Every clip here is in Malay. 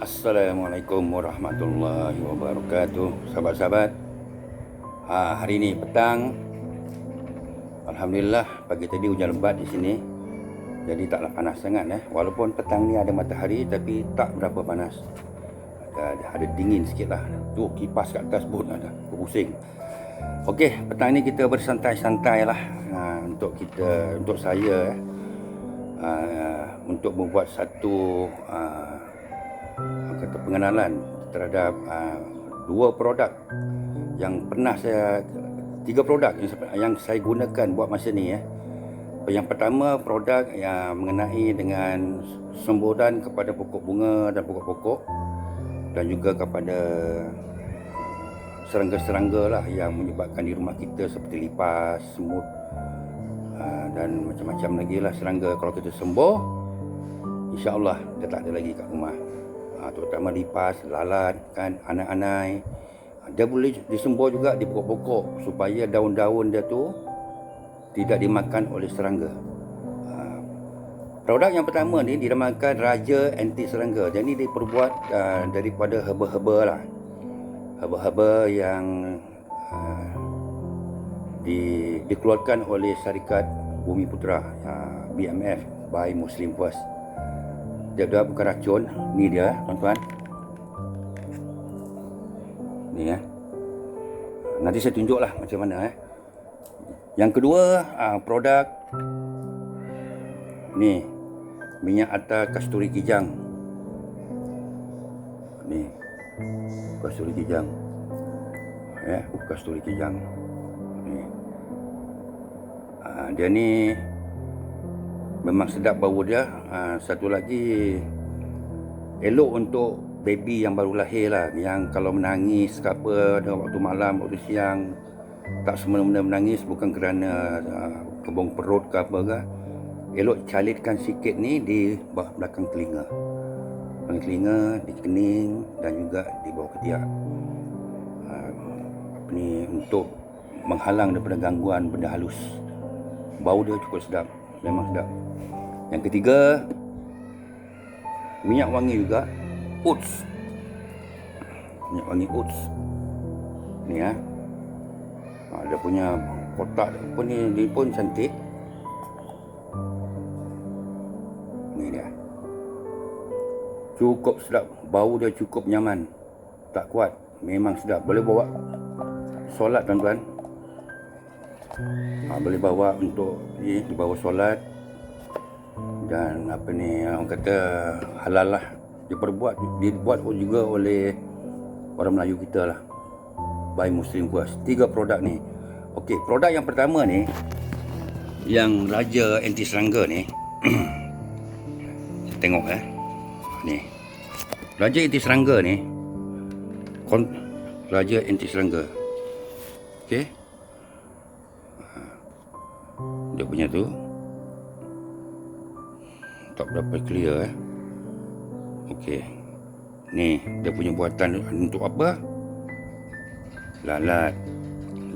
Assalamualaikum warahmatullahi wabarakatuh. Sahabat-sahabat, hari ini petang, alhamdulillah pagi tadi hujan lebat di sini, jadi taklah panas sangat. Walaupun petang ni ada matahari, tapi tak berapa panas. Ada dingin sikit lah. Tu kipas kat atas pun ada, pusing. Okey, petang ni kita bersantai-santai lah. Untuk saya, untuk membuat satu pengenalan terhadap dua produk yang pernah tiga produk yang saya gunakan buat masa ni. Yang pertama, produk yang mengenai dengan sembodan kepada pokok bunga dan pokok-pokok, dan juga kepada serangga-serangga lah yang menyebabkan di rumah kita, seperti lipas, semut, dan macam-macam lagi lah serangga. Kalau kita sembuh, insya-Allah dia tak ada lagi kat rumah. Terutama lipas, lalat, kan, anai-anai. Dia boleh disembuh juga di pokok-pokok supaya daun-daun dia tu tidak dimakan oleh serangga. Produk yang pertama ni dinamakan Raja Anti Serangga. Jadi dia diperbuat daripada herba-herba lah. Herba-herba yang dikeluarkan oleh Syarikat Bumi Putera, BMF, by Muslim First. Dia bukan racun. Ni dia, tuan-tuan. Ni nanti saya tunjuklah macam mana. Yang kedua, produk ni, minyak atar kasturi kijang. Ni kasturi kijang. Kasturi kijang. Ni. Dia ni memang sedap bau dia. Satu lagi, elok untuk baby yang baru lahir lah, yang kalau menangis ke apa, waktu malam, waktu siang, tak semena-mena menangis, bukan kerana kebong perut ke apa ke. Elok calitkan sikit ni di belakang telinga, di kening dan juga di bawah ketiak. Ni untuk menghalang daripada gangguan benda halus. Bau dia cukup sedap, memang sedap. Yang ketiga, minyak wangi juga, oats. Minyak wangi oats. Ni dia punya kotak pun ni pun cantik. Ni dia. Cukup sedap, bau dia cukup nyaman. Tak kuat, memang sedap. Boleh bawa solat, tuan-tuan. Boleh bawa untuk dibawa solat. Dan orang kata halal lah. Dibuat juga oleh orang Melayu kita lah, by Muslim First. 3 produk ni. Okey, produk yang pertama ni, yang Raja Anti Serangga ni. Tengok ni, Raja Anti Serangga ni, Raja Anti Serangga. Okey, dia punya tu tak berapa clear. Okey, ni dia punya buatan untuk apa? Lalat,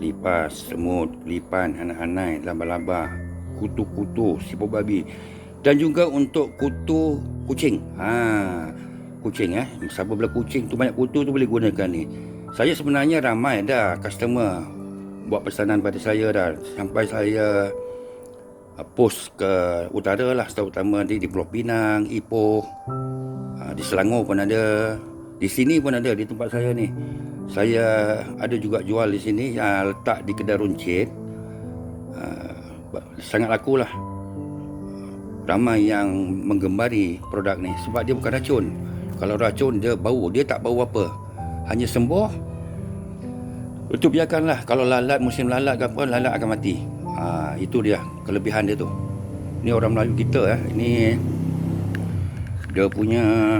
lipas, semut, lipan, anai-anai, laba-laba, kutu-kutu, siput babi, dan juga untuk kutu kucing. Kucing siapa bela kucing tu banyak kutu tu boleh gunakan ni. Saya sebenarnya ramai dah customer buat pesanan pada saya dah, sampai saya post ke utara lah, terutama di Pulau Pinang, Ipoh, di Selangor pun ada, di sini pun ada, di tempat saya ni. Saya ada juga jual di sini, letak di kedai runcit. Sangat laku lah. Ramai yang menggemari produk ni sebab dia bukan racun. Kalau racun dia bau, dia tak bau apa, hanya sembuh. Itu biarkanlah. Kalau lalat, musim lalat ke apa, lalat akan mati. Itu dia kelebihan dia tu. Ni orang Melayu kita ini dia punya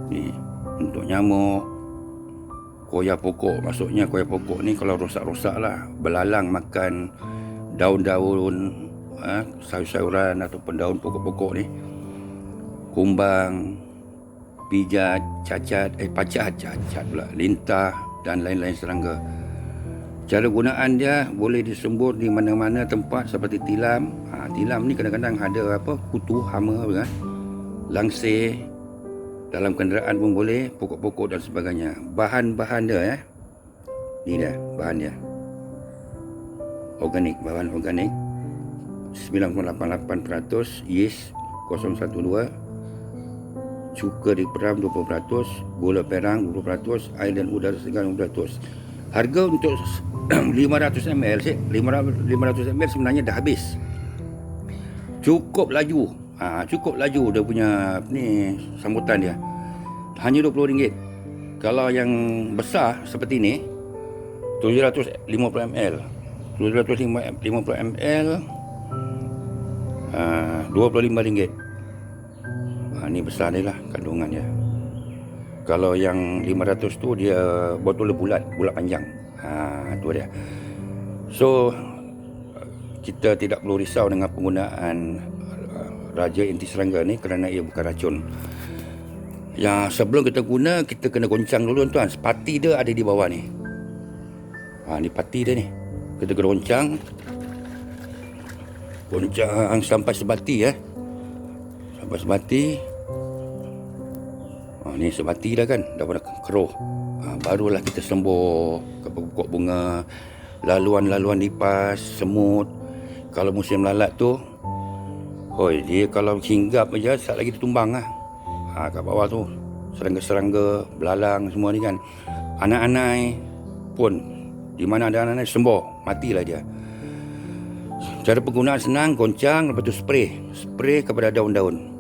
ni untuk nyamuk, koya pokok. Maksudnya koya pokok ni kalau rosak-rosak lah, belalang makan daun-daun sayur-sayuran ataupun daun pokok-pokok ni, kumbang, pijat, cacat pula, lintah dan lain-lain serangga. Cara gunaan dia boleh disembur di mana-mana tempat seperti tilam. Tilam ni kadang-kadang ada kutu, hama, langsir, dalam kenderaan pun boleh, pokok-pokok dan sebagainya. Bahan-bahan dia ni dia bahan dia. Organik, bahan organik. 9.88% yeast 012, cuka diperam 20%, gula perang 20%, air dan udara segar 20%. Harga untuk 500 ml 500 ml sebenarnya dah habis. Cukup laju. Cukup laju dia punya ni sambutan dia. Hanya RM20. Kalau yang besar seperti ni 750 ml. 750 ml RM25. Ni besar ni lah kandungan dia. Kalau yang 500 tu dia botol bulat panjang. Tu dia. So kita tidak perlu risau dengan penggunaan Raja Anti Serangga ni kerana ia bukan racun. Yang sebelum kita guna, kita kena goncang dulu tuan. Pati dia ada di bawah ni. Ni pati dia ni. Kita kena goncang. Goncang sampai sebati Sampai sebati. Ni sebati dah kan. Dah pada keruh. Barulah kita sembur ke pokok bunga, laluan-laluan lipas, semut. Kalau musim lalat tu, dia kalau hinggap aja sat lagi ditumbang kat bawah tu. Serangga-serangga, belalang semua ni kan. Anak-anak pun, di mana ada anak-anak sembur, matilah dia. Cara penggunaan senang, goncang, lepas tu spray kepada daun-daun.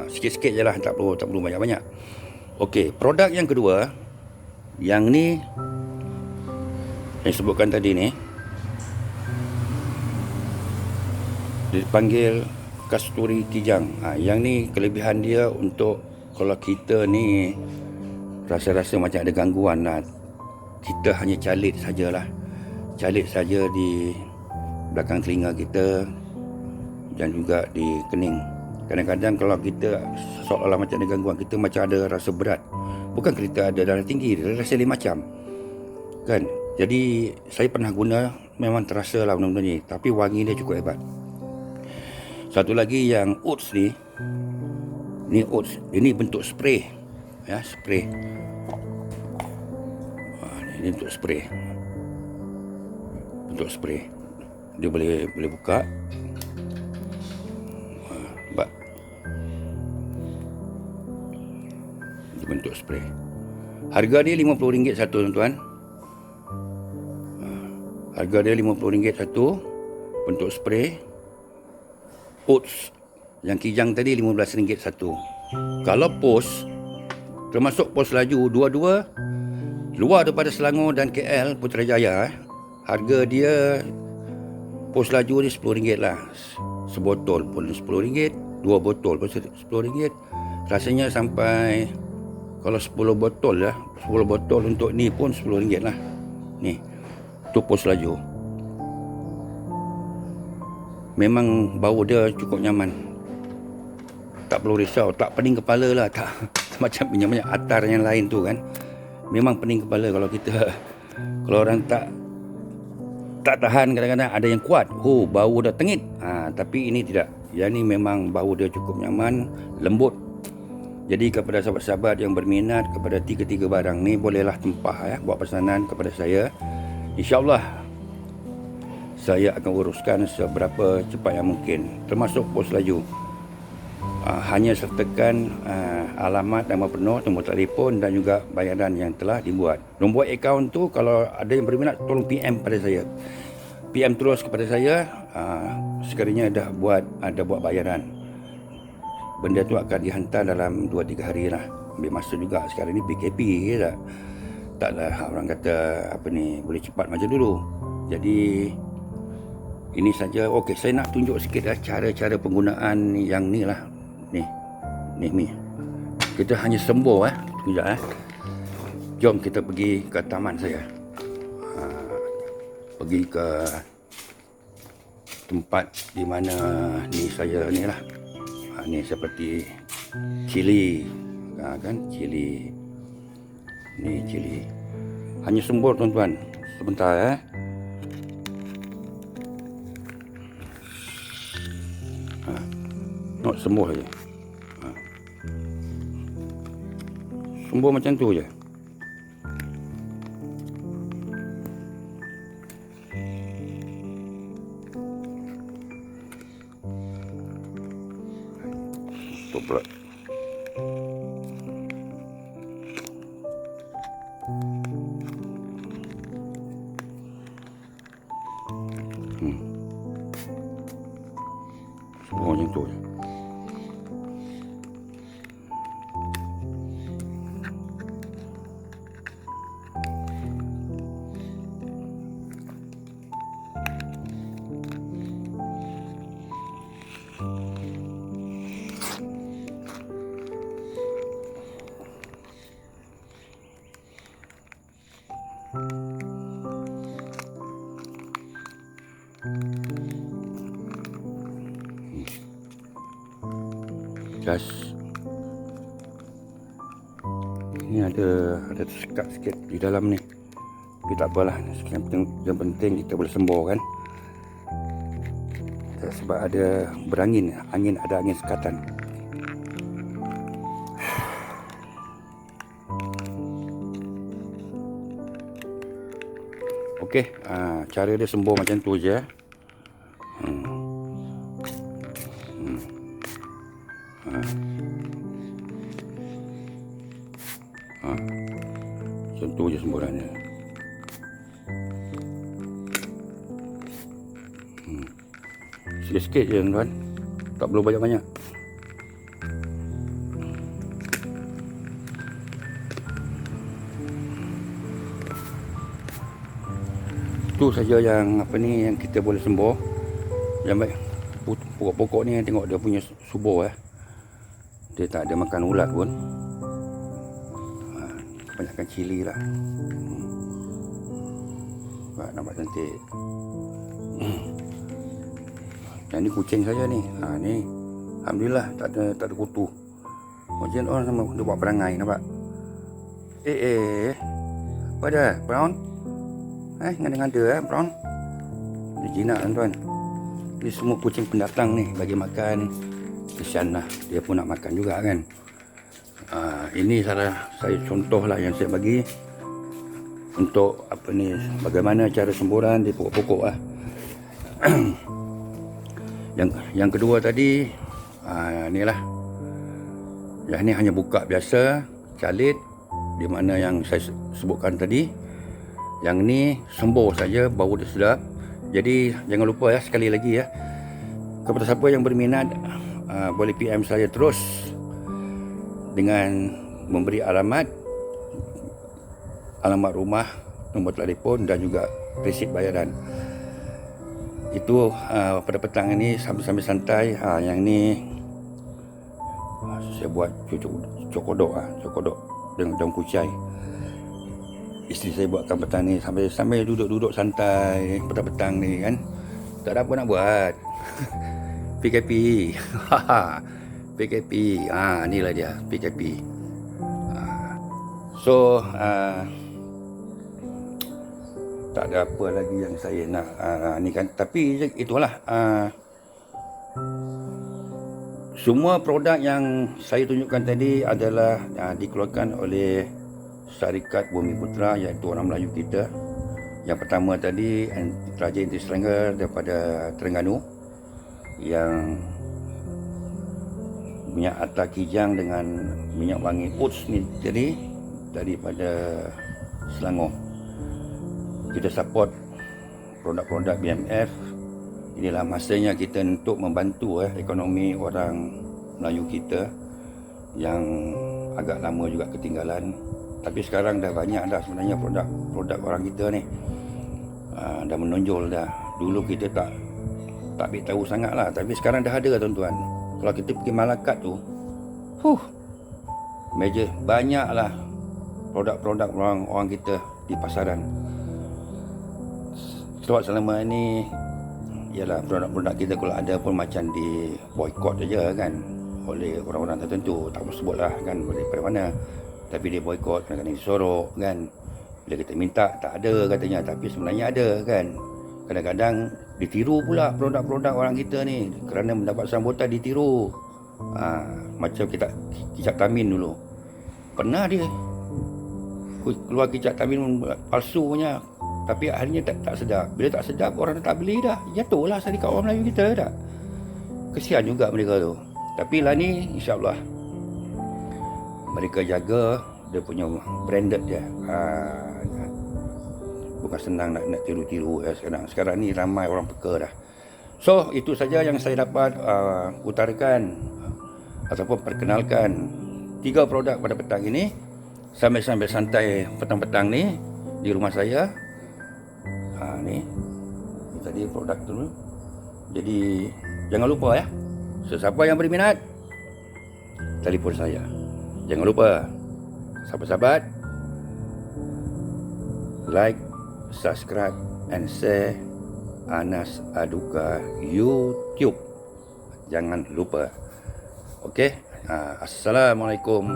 Sikit-sikit je lah, tak perlu banyak-banyak. Okey, produk yang kedua, yang ni yang sebutkan tadi ni, dipanggil kasturi kijang. Yang ni kelebihan dia untuk kalau kita ni rasa-rasa macam ada gangguan kita hanya calit sajalah. Calit saja di belakang telinga kita dan juga di kening. Kadang-kadang kalau kita seolah-olah macam ada gangguan, kita macam ada rasa berat. Bukan kita ada darah tinggi, dia rasa lain macam. Kan? Jadi saya pernah guna, memang terasa lah benda-benda ni. Tapi wangi dia cukup hebat. Satu lagi yang oats ni. Ni oats. Ini bentuk spray. Spray. Ini bentuk spray. Bentuk spray. Dia boleh buka. Dia bentuk spray. Harga dia RM50 satu tuan-tuan. Harga dia RM50 satu. Bentuk spray. Oats yang kijang tadi RM15 satu. Kalau pos, termasuk pos laju, dua-dua luar daripada Selangor dan KL Putrajaya, harga dia pos laju ni RM10 lah. Sebotol pun RM10, dua botol pun RM10. Rasanya sampai kalau 10 botol lah, 10 botol untuk ni pun RM10 lah. Ni, tu pos laju. Memang bau dia cukup nyaman. Tak perlu risau, tak pening kepala lah, tak macam minyak atar yang lain tu kan. Memang pening kepala kalau kalau orang tak tahan, kadang-kadang ada yang kuat. Bau dah tengit. Tapi ini tidak. Yang ni memang bau dia cukup nyaman, lembut. Jadi kepada sahabat-sahabat yang berminat kepada tiga-tiga barang ni, bolehlah tempah buat pesanan kepada saya. InsyaAllah saya akan uruskan seberapa cepat yang mungkin, termasuk pos laju. Hanya sertakan alamat, nama penuh, nombor telefon dan juga bayaran yang telah dibuat. Nombor akaun tu kalau ada yang berminat, tolong PM pada saya. PM terus kepada saya sekiranya dah buat bayaran. Benda tu akan dihantar dalam 2-3 hari lah. Ambil masa juga. Sekarang ni PKP taklah orang kata boleh cepat macam dulu. Jadi ini saja. Okey, saya nak tunjuk sikit cara-cara penggunaan yang ni lah. Ni. Kita hanya sembur sekejap. Jom kita pergi ke taman saya. Pergi ke tempat di mana ni saya ni lah. Ni seperti cili. Kan cili. Ni cili. Hanya sembur tuan-tuan. Sebentar Nak sembuh je. sembur macam tu je. Tu pula. Sembur macam tu je. Gas. Ini ada tersekat sikit di dalam ni. Tapi tak apalah. Yang penting kita boleh sembur kan. Sebab ada berangin, ada angin sekatan. Okey, cara dia sembur macam tu je. Macam tu je semburannya. Sikit-sikit je tuan, tak perlu banyak-banyak. Itu saja yang yang kita boleh sembur. Yang baik, pokok-pokok ni tengok dia punya subur. Dia tak ada makan ulat pun. Kebanyakan cili lah. Nampak cantik. Yang ni kucing saja ni. Ni alhamdulillah tak ada kutu. Macam orang sama dia buat perangai, nampak? Apa dah? Brown? Ngada-ngada Brown. Dia jinak tuan. Ni semua kucing pendatang ni bagi makan. Kesian lah, dia pun nak makan juga kan. Ini saya contoh lah yang saya bagi untuk bagaimana cara semburan di pokok-pokok lah. Yang kedua tadi, ni lah. Yang ni hanya buka biasa, calit, di mana yang saya sebutkan tadi. Yang ni sembur saja, bau dia sedap. Jadi jangan lupa sekali lagi kepada siapa yang berminat, boleh PM saya terus dengan memberi alamat rumah, nombor telefon dan juga resit bayaran. Itu pada petang ini sambil santai. Yang ni saya buat cokodok dengan daun kucai. Isteri saya buatkan petang ni sambil duduk santai petang-petang ni kan. Tak ada apa nak buat. PKP. PKP. Inilah dia PKP. So tak ada apa lagi yang saya nak ni kan. Tapi itulah semua produk yang saya tunjukkan tadi adalah dikeluarkan oleh Syarikat Bumi Putra, iaitu orang Melayu kita. Yang pertama tadi Raja Inti Selangor daripada Terengganu, yang minyak atar kijang dengan minyak wangi oats ni jadi daripada Selangor. Kita support produk-produk BMF. Inilah masanya kita untuk membantu ekonomi orang Melayu kita yang agak lama juga ketinggalan. Tapi sekarang dah banyak dah sebenarnya produk orang kita ni. Dah menonjol dah. Dulu kita tak ambil tahu sangat lah. Tapi sekarang dah ada tuan-tuan. Kalau kita pergi Malakat tu, meja banyak lah produk-produk orang kita di pasaran. Sebab selama ni ialah produk-produk kita kalau ada pun macam di boykot saja kan oleh orang-orang tertentu. Tak boleh sebut lah kan daripada mana. Tapi dia boykot, kadang-kadang disorok kan. Bila kita minta tak ada katanya, tapi sebenarnya ada kan. Kadang-kadang ditiru pula produk-produk orang kita ni. Kerana mendapat sambutan ditiru. Macam kita Kicap Tamin dulu. Pernah dia keluar kicap tamin palsu punya, tapi akhirnya tak sedap. Bila tak sedap, orang tak beli dah. Jatuhlah syarikat orang Melayu kita dah. Kesian juga mereka tu. Tapi lah ni, insyaAllah mereka jaga dia punya branded dia. Bukan senang nak tiru-tiru sekarang. Sekarang ni ramai orang peka dah. So, itu saja yang saya dapat utarakan ataupun perkenalkan 3 produk pada petang ini. Sambil-sambil santai petang-petang ni di rumah saya. Ni tadi produk tu. Jadi jangan lupa ya, sesiapa yang berminat telefon saya. Jangan lupa sahabat-sahabat, like, subscribe and share Anas Aduka YouTube. Jangan lupa. Okey. Assalamualaikum.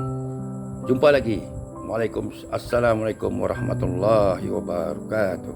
Jumpa lagi. Assalamualaikum warahmatullahi wabarakatuh.